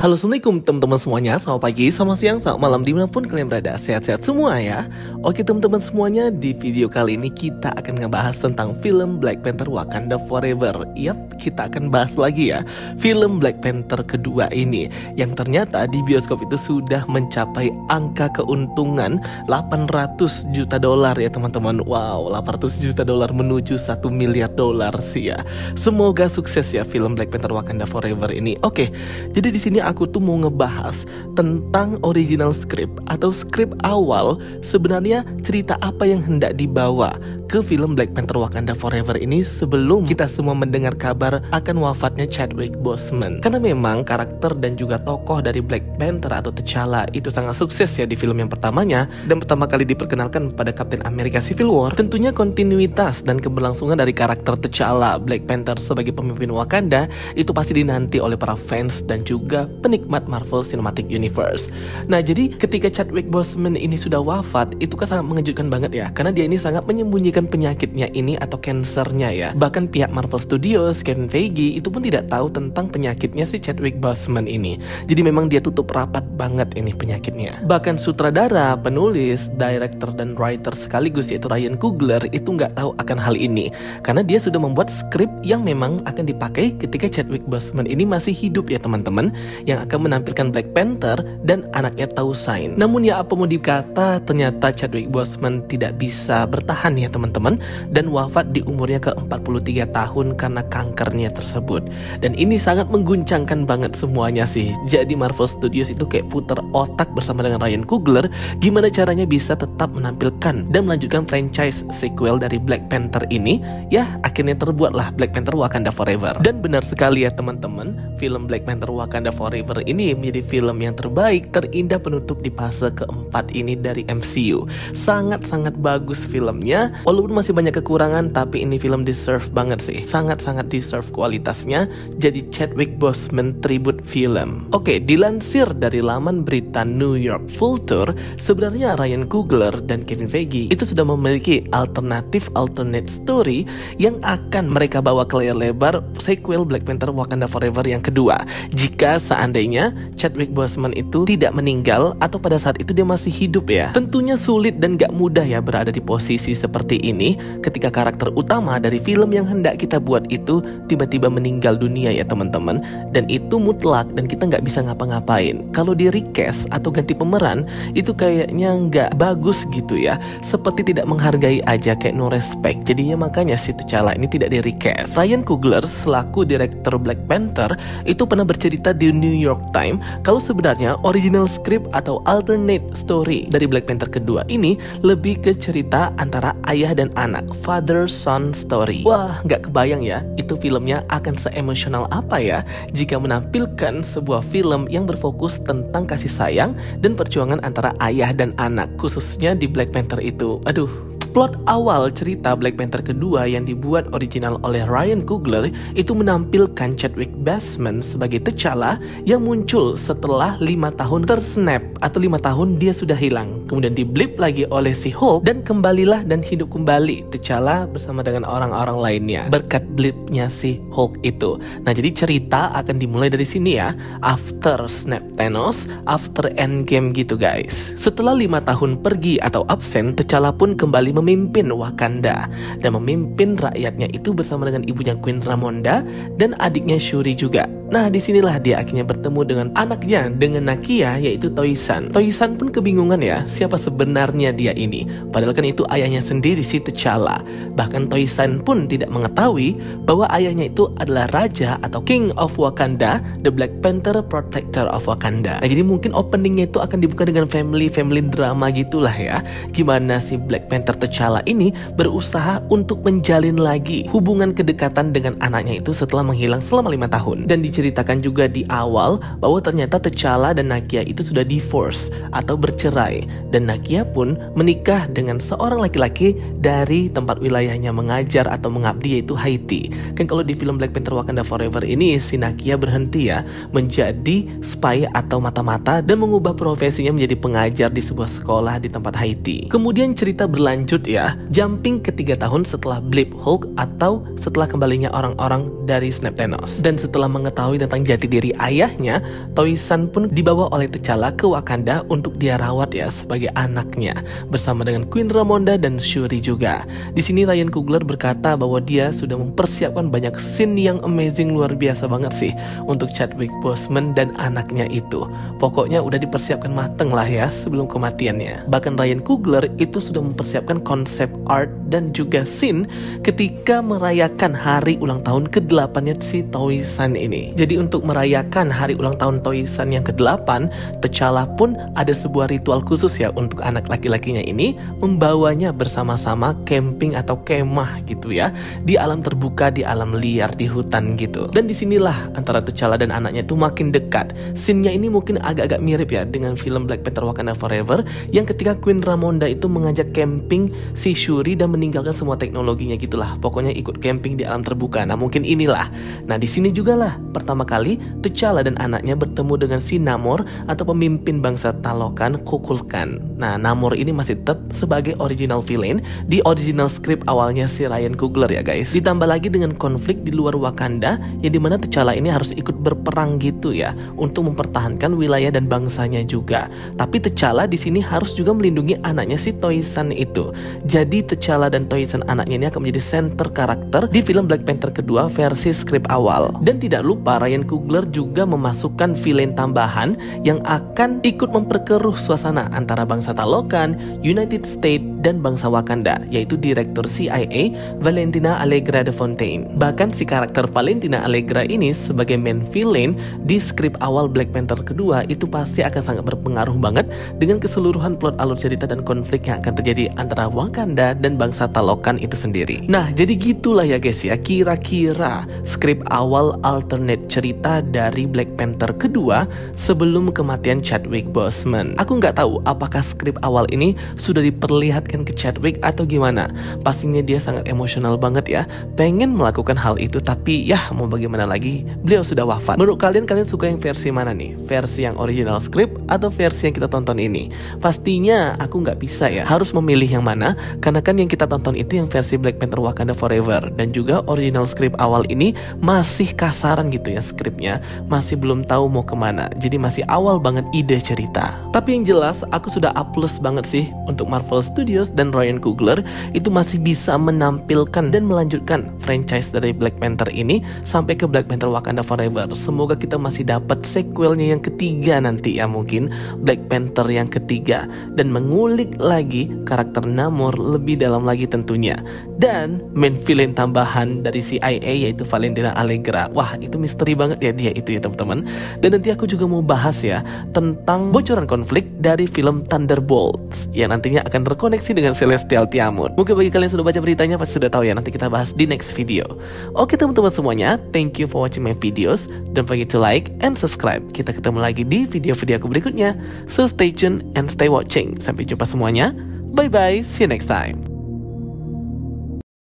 Halo, assalamualaikum teman-teman semuanya. Selamat pagi, selamat siang, selamat malam, dimanapun kalian berada. Sehat-sehat semua ya. Oke teman-teman semuanya, di video kali ini kita akan ngebahas tentang film Black Panther Wakanda Forever. Yap, kita akan bahas lagi ya film Black Panther kedua ini, yang ternyata di bioskop itu sudah mencapai angka keuntungan 800 juta dolar ya teman-teman. Wow, 800 juta dolar menuju 1 miliar dolar sih ya. Semoga sukses ya film Black Panther Wakanda Forever ini. Oke, jadi di sini aku tuh mau ngebahas tentang original script atau skrip awal, sebenarnya cerita apa yang hendak dibawa ke film Black Panther Wakanda Forever ini sebelum kita semua mendengar kabar akan wafatnya Chadwick Boseman. Karena memang karakter dan juga tokoh dari Black Panther atau T'Challa itu sangat sukses ya di film yang pertamanya, dan pertama kali diperkenalkan pada Captain America Civil War. Tentunya kontinuitas dan keberlangsungan dari karakter T'Challa Black Panther sebagai pemimpin Wakanda itu pasti dinanti oleh para fans dan juga penikmat Marvel Cinematic Universe. Nah, jadi ketika Chadwick Boseman ini sudah wafat, itu kan sangat mengejutkan banget ya, karena dia ini sangat menyembunyikan penyakitnya ini atau kansernya ya. Bahkan pihak Marvel Studios, Kevin Feige itu pun tidak tahu tentang penyakitnya si Chadwick Boseman ini. Jadi memang dia tutup rapat banget ini penyakitnya. Bahkan sutradara, penulis, director dan writer sekaligus yaitu Ryan Coogler itu nggak tahu akan hal ini, karena dia sudah membuat skrip yang memang akan dipakai ketika Chadwick Boseman ini masih hidup ya teman-teman, yang akan menampilkan Black Panther dan anaknya Tausain. Namun ya apa mau dikata, ternyata Chadwick Boseman tidak bisa bertahan ya teman-teman, dan wafat di umurnya ke-43 tahun karena kankernya tersebut. Dan ini sangat mengguncangkan banget semuanya sih. Jadi Marvel Studios itu kayak putar otak bersama dengan Ryan Coogler, gimana caranya bisa tetap menampilkan dan melanjutkan franchise sequel dari Black Panther ini. Ya akhirnya terbuatlah Black Panther Wakanda Forever. Dan benar sekali ya teman-teman, film Black Panther Wakanda Forever ini menjadi film yang terbaik, terindah penutup di fase keempat ini dari MCU. Sangat-sangat bagus filmnya, walaupun masih banyak kekurangan, tapi ini film deserve banget sih. Sangat-sangat deserve kualitasnya jadi Chadwick Boseman tribute film. Oke, dilansir dari laman berita New York Vulture, sebenarnya Ryan Coogler dan Kevin Feige itu sudah memiliki alternate story yang akan mereka bawa ke layar lebar sequel Black Panther Wakanda Forever yang kedua. Jika seandainya Chadwick Boseman itu tidak meninggal atau pada saat itu dia masih hidup ya. Tentunya sulit dan gak mudah ya berada di posisi seperti ini ketika karakter utama dari film yang hendak kita buat itu tiba-tiba meninggal dunia ya teman-teman. Dan itu mutlak dan kita gak bisa ngapa-ngapain. Kalau di recast atau ganti pemeran itu kayaknya gak bagus gitu ya, seperti tidak menghargai aja, kayak no respect. Jadinya makanya si T'Challa ini tidak di recast. Ryan Coogler selaku direktur Black Panther itu pernah bercerita di New York Times kalau sebenarnya original script atau alternate story dari Black Panther kedua ini lebih ke cerita antara ayah dan anak, father son story. Wah, nggak kebayang ya itu filmnya akan se-emosional apa ya jika menampilkan sebuah film yang berfokus tentang kasih sayang dan perjuangan antara ayah dan anak, khususnya di Black Panther itu. Aduh. Plot awal cerita Black Panther kedua yang dibuat original oleh Ryan Coogler itu menampilkan Chadwick Boseman sebagai T'Challa yang muncul setelah 5 tahun tersnap atau 5 tahun dia sudah hilang. Kemudian diblip lagi oleh si Hulk dan kembalilah dan hidup kembali T'Challa bersama dengan orang-orang lainnya berkat blipnya si Hulk itu. Nah, jadi cerita akan dimulai dari sini ya, after snap Thanos, after Endgame gitu guys. Setelah 5 tahun pergi atau absen, T'Challa pun kembali memimpin Wakanda dan memimpin rakyatnya itu bersama dengan ibunya Queen Ramonda dan adiknya Shuri juga. Nah, disinilah dia akhirnya bertemu dengan anaknya, dengan Nakia, yaitu Toisan. Toisan pun kebingungan ya, siapa sebenarnya dia ini? Padahal kan itu ayahnya sendiri si T'Challa. Bahkan Toisan pun tidak mengetahui bahwa ayahnya itu adalah raja atau King of Wakanda, the Black Panther Protector of Wakanda. Nah, jadi mungkin openingnya itu akan dibuka dengan family drama gitulah ya. Gimana si Black Panther T'Challa ini berusaha untuk menjalin lagi hubungan kedekatan dengan anaknya itu setelah menghilang selama 5 tahun. Dan diceritakan juga di awal bahwa ternyata T'Challa dan Nakia itu sudah divorce atau bercerai, dan Nakia pun menikah dengan seorang laki-laki dari tempat wilayahnya mengajar atau mengabdi, yaitu Haiti. Kan kalau di film Black Panther Wakanda Forever ini si Nakia berhenti ya menjadi spy atau mata-mata dan mengubah profesinya menjadi pengajar di sebuah sekolah di tempat Haiti. Kemudian cerita berlanjut ya, jumping ke 3 tahun setelah blip Hulk atau setelah kembalinya orang-orang dari snap Thanos. Dan setelah mengetahui mengetahui tentang jati diri ayahnya, Toyi-san pun dibawa oleh T'Challa ke Wakanda untuk dia rawat ya sebagai anaknya, bersama dengan Queen Ramonda dan Shuri juga. Di sini Ryan Coogler berkata bahwa dia sudah mempersiapkan banyak scene yang amazing, luar biasa banget sih untuk Chadwick Boseman dan anaknya itu. Pokoknya udah dipersiapkan mateng lah ya sebelum kematiannya. Bahkan Ryan Coogler itu sudah mempersiapkan konsep art dan juga scene ketika merayakan hari ulang tahun ke-8-nya si Toyi-san ini. Jadi untuk merayakan hari ulang tahun Toyi-san yang ke-8, T'Challa pun ada sebuah ritual khusus ya untuk anak laki-lakinya ini, membawanya bersama-sama camping atau kemah gitu ya, di alam terbuka, di alam liar, di hutan gitu. Dan disinilah antara T'Challa dan anaknya itu makin dekat. Scene-nya ini mungkin agak-agak mirip ya dengan film Black Panther Wakanda Forever, yang ketika Queen Ramonda itu mengajak camping si Shuri dan meninggalkan semua teknologinya gitulah. Pokoknya ikut camping di alam terbuka. Nah mungkin inilah. Nah di sini juga lah pertama kali T'Challa dan anaknya bertemu dengan si Namor atau pemimpin bangsa Talokan, Kukulkan. Nah Namor ini masih tetap sebagai original villain di original script awalnya si Ryan Coogler ya guys. Ditambah lagi dengan konflik di luar Wakanda yang dimana T'Challa ini harus ikut berperang gitu ya untuk mempertahankan wilayah dan bangsanya juga. Tapi T'Challa di sini harus juga melindungi anaknya si Toyi-san itu. Jadi T'Challa dan Toyi-san anaknya ini akan menjadi center karakter di film Black Panther kedua versi skrip awal. Dan tidak lupa Ryan Coogler juga memasukkan villain tambahan yang akan ikut memperkeruh suasana antara bangsa Talokan, United States, dan bangsa Wakanda, yaitu Direktur CIA Valentina Allegra de Fontaine. Bahkan si karakter Valentina Allegra ini sebagai main villain di skrip awal Black Panther kedua itu pasti akan sangat berpengaruh banget dengan keseluruhan plot alur cerita dan konflik yang akan terjadi antara Wakanda dan bangsa Talokan itu sendiri. Nah jadi gitulah ya guys ya, kira-kira skrip awal alternate cerita dari Black Panther kedua sebelum kematian Chadwick Boseman. Aku nggak tahu apakah skrip awal ini sudah diperlihatkan ke Chadwick atau gimana. Pastinya dia sangat emosional banget ya, pengen melakukan hal itu, tapi ya mau bagaimana lagi, beliau sudah wafat. Menurut kalian suka yang versi mana nih? Versi yang original script atau versi yang kita tonton ini? Pastinya aku nggak bisa ya harus memilih yang mana, karena kan yang kita tonton itu yang versi Black Panther Wakanda Forever, dan juga original script awal ini masih kasaran gitu ya skripnya, masih belum tahu mau kemana, jadi masih awal banget ide cerita. Tapi yang jelas aku sudah plus banget sih untuk Marvel Studios dan Ryan Coogler itu masih bisa menampilkan dan melanjutkan franchise dari Black Panther ini sampai ke Black Panther Wakanda Forever. Semoga kita masih dapat sequelnya yang ketiga nanti ya, mungkin Black Panther yang ketiga, dan mengulik lagi karakter Namor lebih dalam lagi tentunya. Dan main villain tambahan dari CIA yaitu Valentina Allegra. Wah itu misteri banget ya dia itu ya teman-teman. Dan nanti aku juga mau bahas ya tentang bocoran konflik dari film Thunderbolts yang nantinya akan terkoneksi dengan Celestial Tiamut. Mungkin bagi kalian yang sudah baca beritanya pasti sudah tahu ya, nanti kita bahas di next video. Oke teman-teman semuanya, thank you for watching my videos. Don't forget to like and subscribe. Kita ketemu lagi di video-video aku berikutnya. So stay tuned and stay watching. Sampai jumpa semuanya. Bye bye, see you next time.